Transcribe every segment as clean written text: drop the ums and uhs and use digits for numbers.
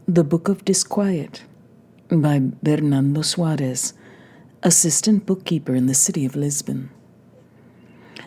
The Book of Disquiet by Fernando Pessoa, assistant bookkeeper in the city of Lisbon.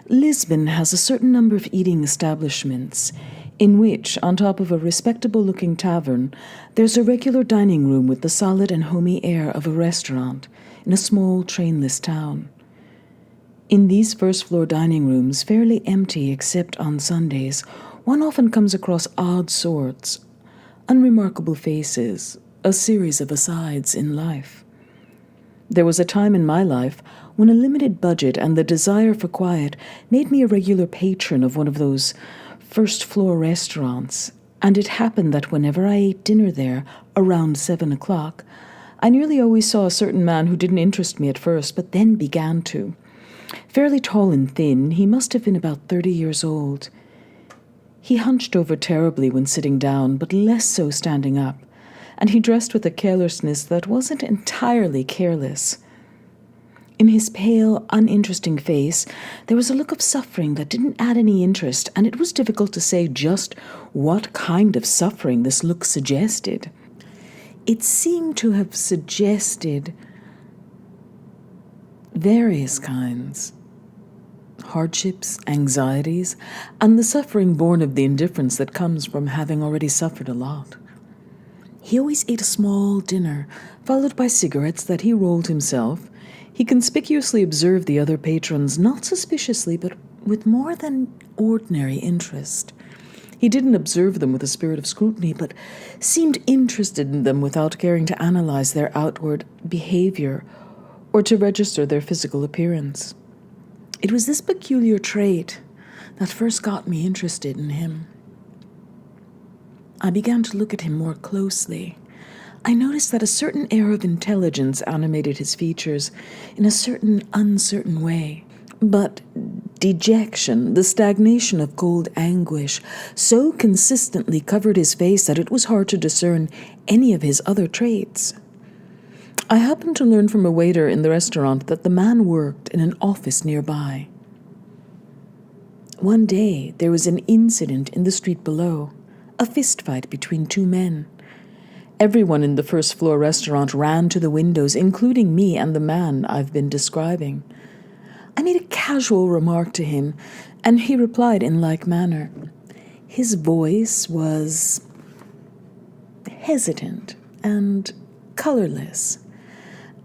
Lisbon has a certain number of eating establishments in which, on top of a respectable-looking tavern, there's a regular dining room with the solid and homey air of a restaurant in a small trainless town. In these first-floor dining rooms, fairly empty except on Sundays, one often comes across odd sorts, unremarkable faces, a series of asides in life. There was a time in my life when a limited budget and the desire for quiet made me a regular patron of one of those first-floor restaurants, and it happened that whenever I ate dinner there around 7 o'clock, I nearly always saw a certain man who didn't interest me at first, but then began to. Fairly tall and thin, he must have been about 30 years old. He hunched over terribly when sitting down, but less so standing up, and he dressed with a carelessness that wasn't entirely careless. In his pale, uninteresting face, there was a look of suffering that didn't add any interest, and it was difficult to say just what kind of suffering this look suggested. It seemed to have suggested various kinds. Hardships, anxieties, and the suffering born of the indifference that comes from having already suffered a lot. He always ate a small dinner, followed by cigarettes that he rolled himself. He conspicuously observed the other patrons, not suspiciously, but with more than ordinary interest. He didn't observe them with a spirit of scrutiny, but seemed interested in them without caring to analyze their outward behavior or to register their physical appearance. It was this peculiar trait that first got me interested in him. I began to look at him more closely. I noticed that a certain air of intelligence animated his features in a certain uncertain way. But dejection, the stagnation of cold anguish, so consistently covered his face that it was hard to discern any of his other traits. I happened to learn from a waiter in the restaurant that the man worked in an office nearby. One day, there was an incident in the street below, a fistfight between two men. Everyone in the first-floor restaurant ran to the windows, including me and the man I've been describing. I made a casual remark to him, and he replied in like manner. His voice was hesitant and colorless,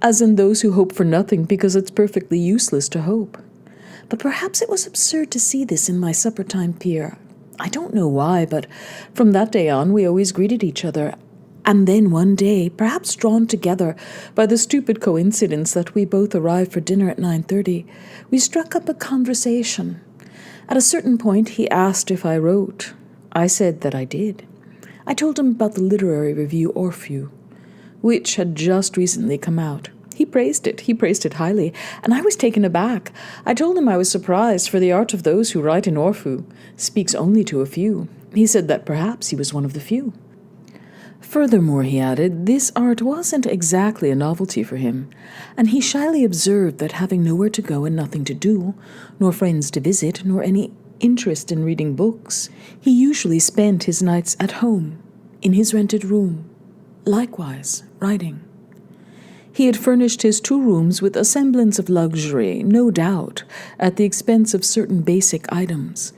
as in those who hope for nothing because it's perfectly useless to hope. But perhaps it was absurd to see this in my supper-time peer. I don't know why, but from that day on we always greeted each other. And then one day, perhaps drawn together by the stupid coincidence that we both arrived for dinner at 9:30, we struck up a conversation. At a certain point he asked if I wrote. I said that I did. I told him about the literary review Orpheus, which had just recently come out. He praised it highly, and I was taken aback. I told him I was surprised, for the art of those who write in Orpheus speaks only to a few. He said that perhaps he was one of the few. Furthermore, he added, this art wasn't exactly a novelty for him, and he shyly observed that having nowhere to go and nothing to do, nor friends to visit, nor any interest in reading books, he usually spent his nights at home, in his rented room, likewise writing. He had furnished his 2 rooms with a semblance of luxury, no doubt, at the expense of certain basic items.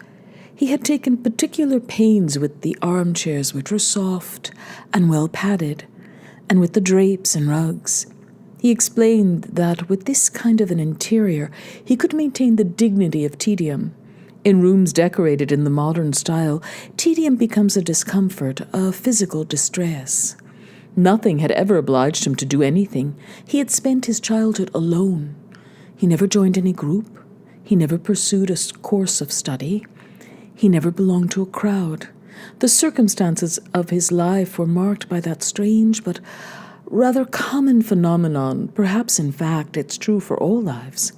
He had taken particular pains with the armchairs, which were soft and well padded, and with the drapes and rugs. He explained that with this kind of an interior, he could maintain the dignity of tedium. In rooms decorated in the modern style, tedium becomes a discomfort, a physical distress. Nothing had ever obliged him to do anything. He had spent his childhood alone. He never joined any group. He never pursued a course of study. He never belonged to a crowd. The circumstances of his life were marked by that strange but rather common phenomenon, perhaps in fact it's true for all lives,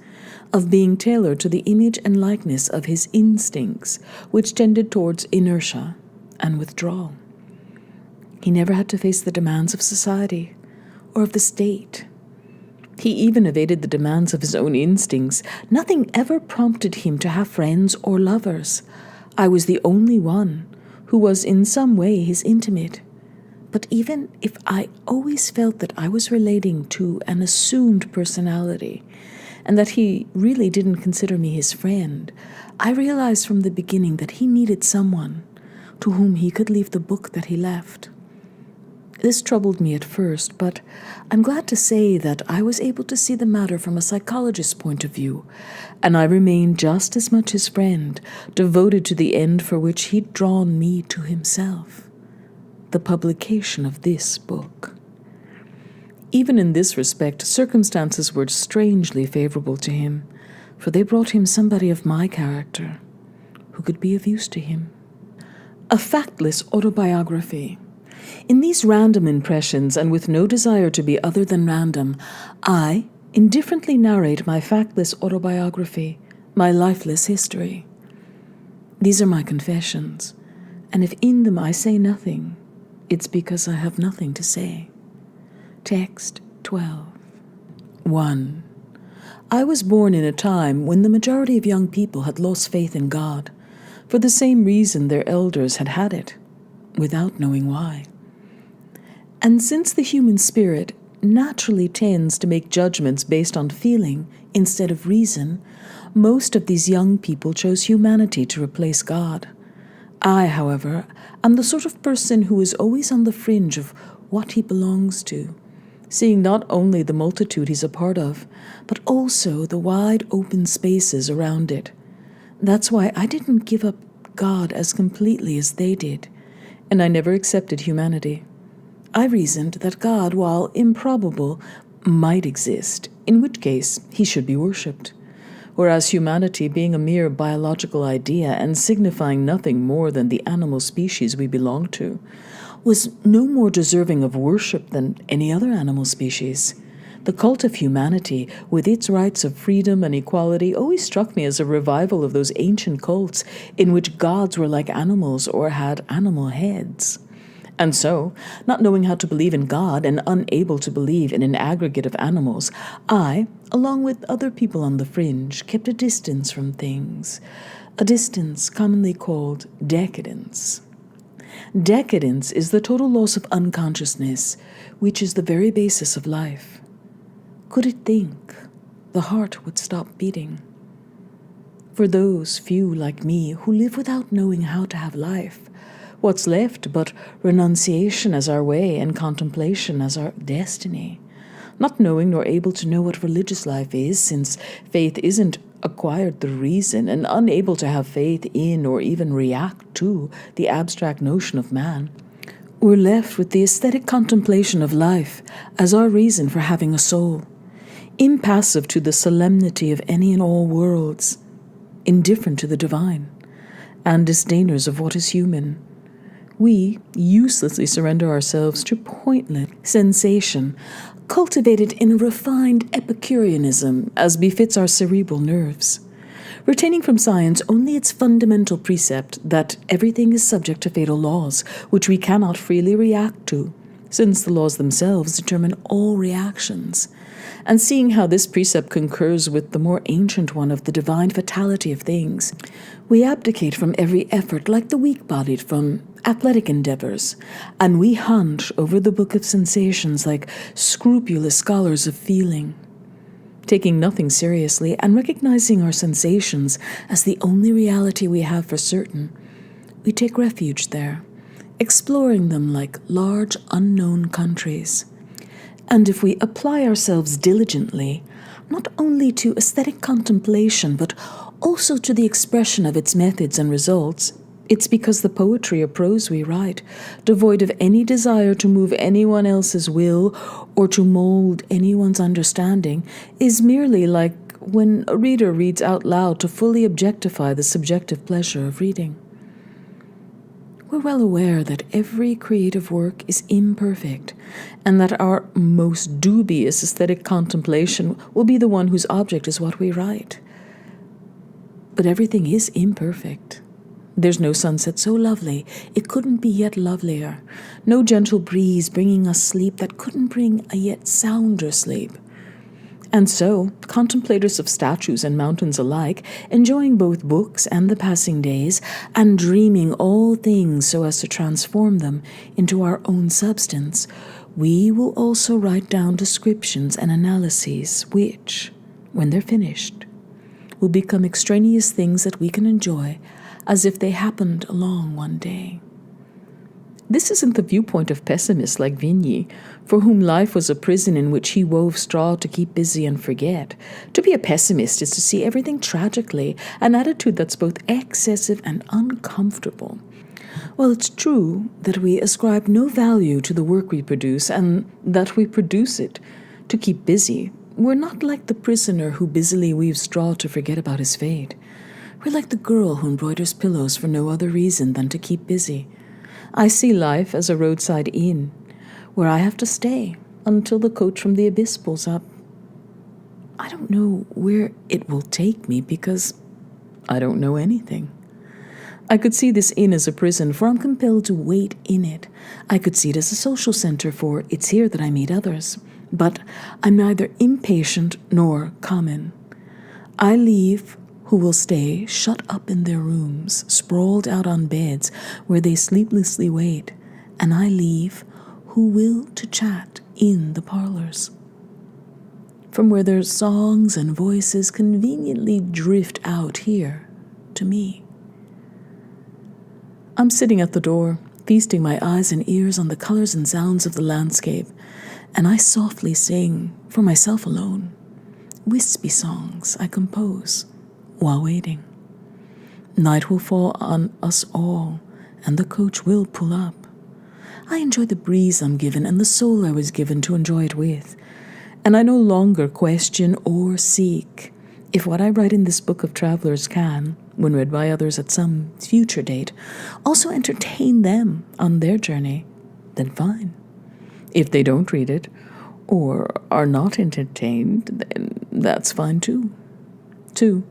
of being tailored to the image and likeness of his instincts, which tended towards inertia and withdrawal. He never had to face the demands of society or of the state. He even evaded the demands of his own instincts. Nothing ever prompted him to have friends or lovers. I was the only one who was in some way his intimate. But even if I always felt that I was relating to an assumed personality, and that he really didn't consider me his friend, I realized from the beginning that he needed someone to whom he could leave the book that he left. This troubled me at first, but I'm glad to say that I was able to see the matter from a psychologist's point of view, and I remained just as much his friend, devoted to the end for which he'd drawn me to himself, the publication of this book. Even in this respect, circumstances were strangely favorable to him, for they brought him somebody of my character, who could be of use to him. A factless autobiography. In these random impressions, and with no desire to be other than random, I indifferently narrate my factless autobiography, my lifeless history. These are my confessions, and if in them I say nothing, it's because I have nothing to say. Text 12. 1. I was born in a time when the majority of young people had lost faith in God, for the same reason their elders had had it, without knowing why. And since the human spirit naturally tends to make judgments based on feeling instead of reason, most of these young people chose humanity to replace God. I, however, am the sort of person who is always on the fringe of what he belongs to, seeing not only the multitude he's a part of, but also the wide open spaces around it. That's why I didn't give up God as completely as they did, and I never accepted humanity. I reasoned that God, while improbable, might exist, in which case he should be worshipped, whereas humanity, being a mere biological idea and signifying nothing more than the animal species we belong to, was no more deserving of worship than any other animal species. The cult of humanity, with its rights of freedom and equality, always struck me as a revival of those ancient cults in which gods were like animals or had animal heads. And so, not knowing how to believe in God and unable to believe in an aggregate of animals, I, along with other people on the fringe, kept a distance from things, a distance commonly called decadence. Decadence is the total loss of unconsciousness, which is the very basis of life. Could it think, the heart would stop beating. For those few like me who live without knowing how to have life, what's left but renunciation as our way and contemplation as our destiny? Not knowing nor able to know what religious life is, since faith isn't acquired through reason, and unable to have faith in or even react to the abstract notion of man, we're left with the aesthetic contemplation of life as our reason for having a soul, impassive to the solemnity of any and all worlds, indifferent to the divine, and disdainers of what is human. We uselessly surrender ourselves to pointless sensation, cultivated in a refined Epicureanism as befits our cerebral nerves, retaining from science only its fundamental precept that everything is subject to fatal laws, which we cannot freely react to, since the laws themselves determine all reactions, and seeing how this precept concurs with the more ancient one of the divine fatality of things, we abdicate from every effort like the weak-bodied from athletic endeavors, and we hunch over the book of sensations like scrupulous scholars of feeling. Taking nothing seriously and recognizing our sensations as the only reality we have for certain, we take refuge there, exploring them like large unknown countries. And if we apply ourselves diligently, not only to aesthetic contemplation, but also to the expression of its methods and results, it's because the poetry or prose we write, devoid of any desire to move anyone else's will or to mold anyone's understanding, is merely like when a reader reads out loud to fully objectify the subjective pleasure of reading. We're well aware that every creative work is imperfect, and that our most dubious aesthetic contemplation will be the one whose object is what we write. But everything is imperfect. There's no sunset so lovely it couldn't be yet lovelier, no gentle breeze bringing us sleep that couldn't bring a yet sounder sleep. And so, contemplators of statues and mountains alike, enjoying both books and the passing days, and dreaming all things so as to transform them into our own substance, we will also write down descriptions and analyses which, when they're finished, will become extraneous things that we can enjoy as if they happened along one day. This isn't the viewpoint of pessimists like Vigny, for whom life was a prison in which he wove straw to keep busy and forget. To be a pessimist is to see everything tragically, an attitude that's both excessive and uncomfortable. While it's true that we ascribe no value to the work we produce and that we produce it to keep busy, we're not like the prisoner who busily weaves straw to forget about his fate. We're like the girl who embroiders pillows for no other reason than to keep busy. I see life as a roadside inn, where I have to stay until the coach from the abyss pulls up. I don't know where it will take me because I don't know anything. I could see this inn as a prison, for I'm compelled to wait in it. I could see it as a social center, for it's here that I meet others. But I'm neither impatient nor common. I leave who will stay shut up in their rooms, sprawled out on beds where they sleeplessly wait, and I leave who will to chat in the parlors, from where their songs and voices conveniently drift out here to me. I'm sitting at the door, feasting my eyes and ears on the colors and sounds of the landscape, and I softly sing, for myself alone, wispy songs I compose while waiting. Night will fall on us all, and the coach will pull up. I enjoy the breeze I'm given and the soul I was given to enjoy it with, and I no longer question or seek if what I write in this book of travelers can, when read by others at some future date, also entertain them on their journey, then fine. If they don't read it, or are not entertained, then that's fine too. 2.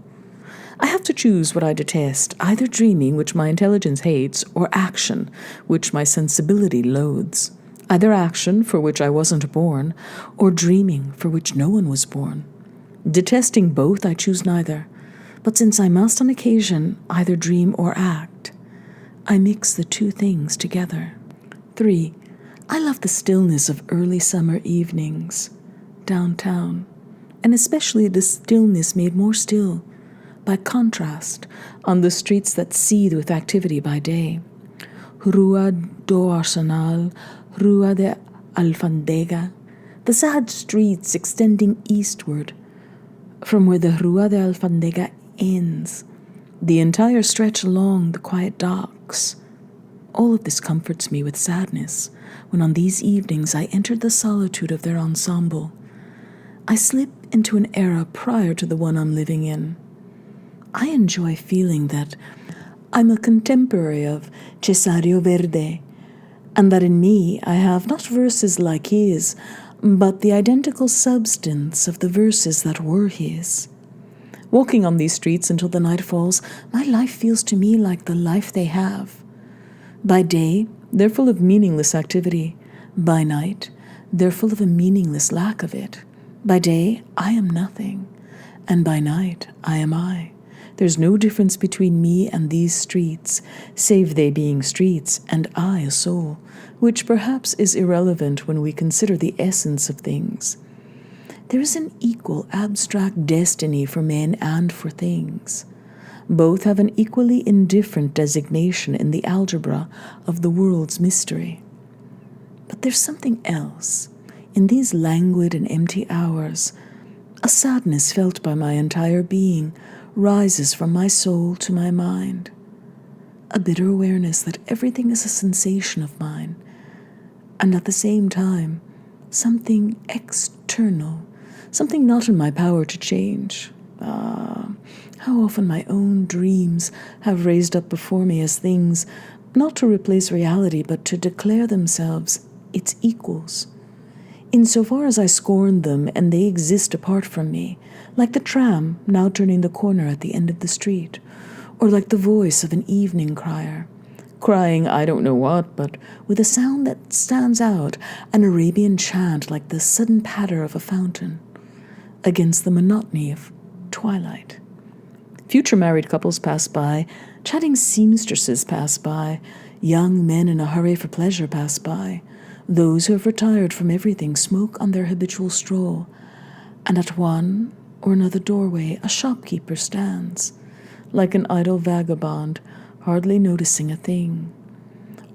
I have to choose what I detest, either dreaming, which my intelligence hates, or action, which my sensibility loathes. Either action, for which I wasn't born, or dreaming, for which no one was born. Detesting both, I choose neither. But since I must on occasion either dream or act, I mix the two things together. 3. I love the stillness of early summer evenings, downtown, and especially the stillness made more still by contrast on the streets that seethe with activity by day. Rua do Arsenal, Rua de Alfandega, the sad streets extending eastward from where the Rua de Alfandega ends, the entire stretch along the quiet docks. All of this comforts me with sadness when on these evenings I entered the solitude of their ensemble. I slip into an era prior to the one I'm living in. I enjoy feeling that I'm a contemporary of Cesario Verde, and that in me I have not verses like his, but the identical substance of the verses that were his. Walking on these streets until the night falls, my life feels to me like the life they have. By day, they're full of meaningless activity. By night, they're full of a meaningless lack of it. By day, I am nothing, and by night, I am I. There's no difference between me and these streets, save they being streets and I a soul, which perhaps is irrelevant when we consider the essence of things. There is an equal abstract destiny for men and for things. Both have an equally indifferent designation in the algebra of the world's mystery. But there's something else. In these languid and empty hours, a sadness felt by my entire being rises from my soul to my mind. A bitter awareness that everything is a sensation of mine, and at the same time, something external, something not in my power to change. How often my own dreams have raised up before me as things not to replace reality, but to declare themselves its equals. Insofar as I scorn them and they exist apart from me, like the tram now turning the corner at the end of the street, or like the voice of an evening crier, crying I don't know what, but with a sound that stands out, an Arabian chant like the sudden patter of a fountain. against the monotony of Twilight. Future married couples pass by, chatting seamstresses pass by, young men in a hurry for pleasure pass by, those who have retired from everything smoke on their habitual stroll, and at one or another doorway a shopkeeper stands, like an idle vagabond, hardly noticing a thing.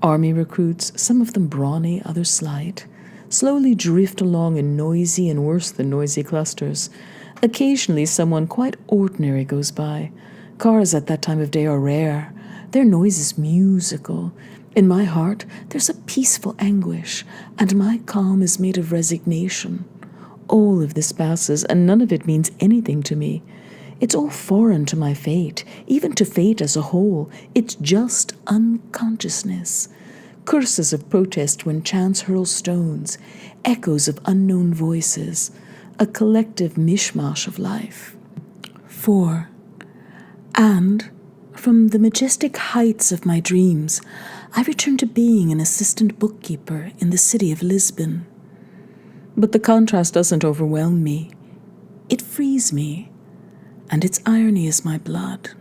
Army recruits, some of them brawny, others slight, slowly drift along in noisy and worse than noisy clusters. Occasionally someone quite ordinary goes by. Cars at that time of day are rare. Their noise is musical. In my heart there's a peaceful anguish, and my calm is made of resignation. All of this passes, and none of it means anything to me. It's all foreign to my fate, even to fate as a whole. It's just unconsciousness. Curses of protest when chance hurls stones, echoes of unknown voices, a collective mishmash of life. 4. And, from the majestic heights of my dreams, I return to being an assistant bookkeeper in the city of Lisbon. But the contrast doesn't overwhelm me. It frees me, and its irony is my blood.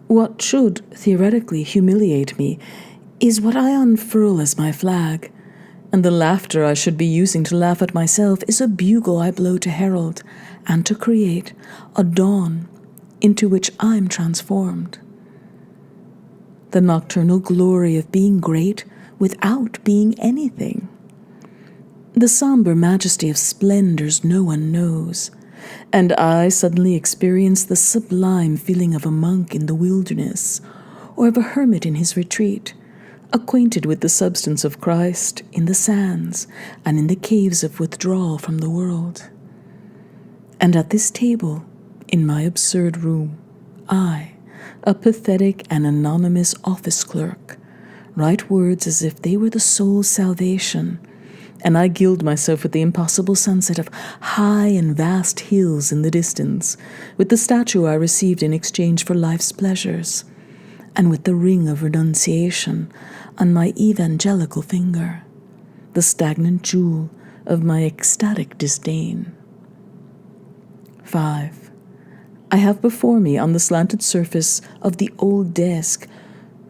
What should, theoretically, humiliate me is what I unfurl as my flag, and the laughter I should be using to laugh at myself is a bugle I blow to herald and to create a dawn into which I'm transformed. The nocturnal glory of being great without being anything. The somber majesty of splendors no one knows, and I suddenly experience the sublime feeling of a monk in the wilderness, or of a hermit in his retreat, acquainted with the substance of Christ in the sands and in the caves of withdrawal from the world. And at this table, in my absurd room, I, a pathetic and anonymous office clerk, write words as if they were the soul's salvation, and I gild myself with the impossible sunset of high and vast hills in the distance, with the statue I received in exchange for life's pleasures, and with the ring of renunciation on my evangelical finger, the stagnant jewel of my ecstatic disdain. 5. I have before me on the slanted surface of the old desk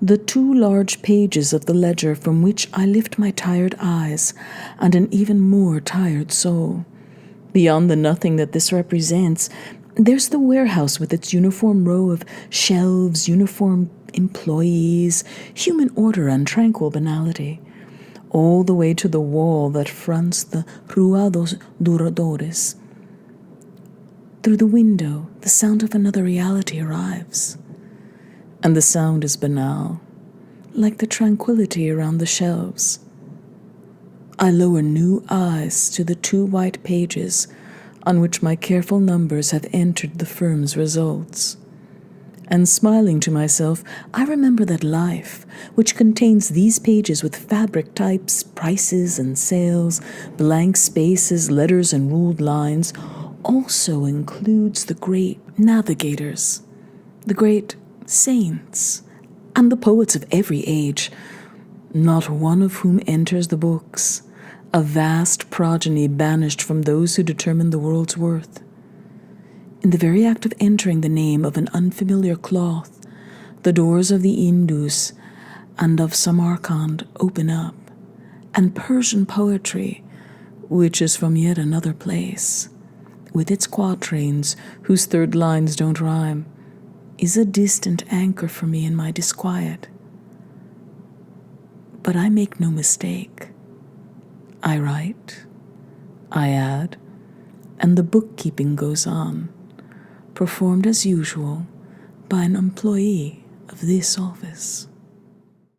the 2 large pages of the ledger from which I lift my tired eyes and an even more tired soul. Beyond the nothing that this represents, there's the warehouse with its uniform row of shelves, uniform employees, human order and tranquil banality, all the way to the wall that fronts the Rua dos Douradores. Through the window, the sound of another reality arrives, and the sound is banal, like the tranquility around the shelves. I lower new eyes to the 2 white pages on which my careful numbers have entered the firm's results. And smiling to myself, I remember that life, which contains these pages with fabric types, prices and sales, blank spaces, letters and ruled lines, also includes the great navigators, the great saints, and the poets of every age, not one of whom enters the books, a vast progeny banished from those who determine the world's worth. In the very act of entering the name of an unfamiliar cloth, the doors of the Indus and of Samarkand open up, and Persian poetry, which is from yet another place, with its quatrains whose 3rd lines don't rhyme, is a distant anchor for me in my disquiet. But I make no mistake. I write, I add, and the bookkeeping goes on, performed as usual by an employee of this office.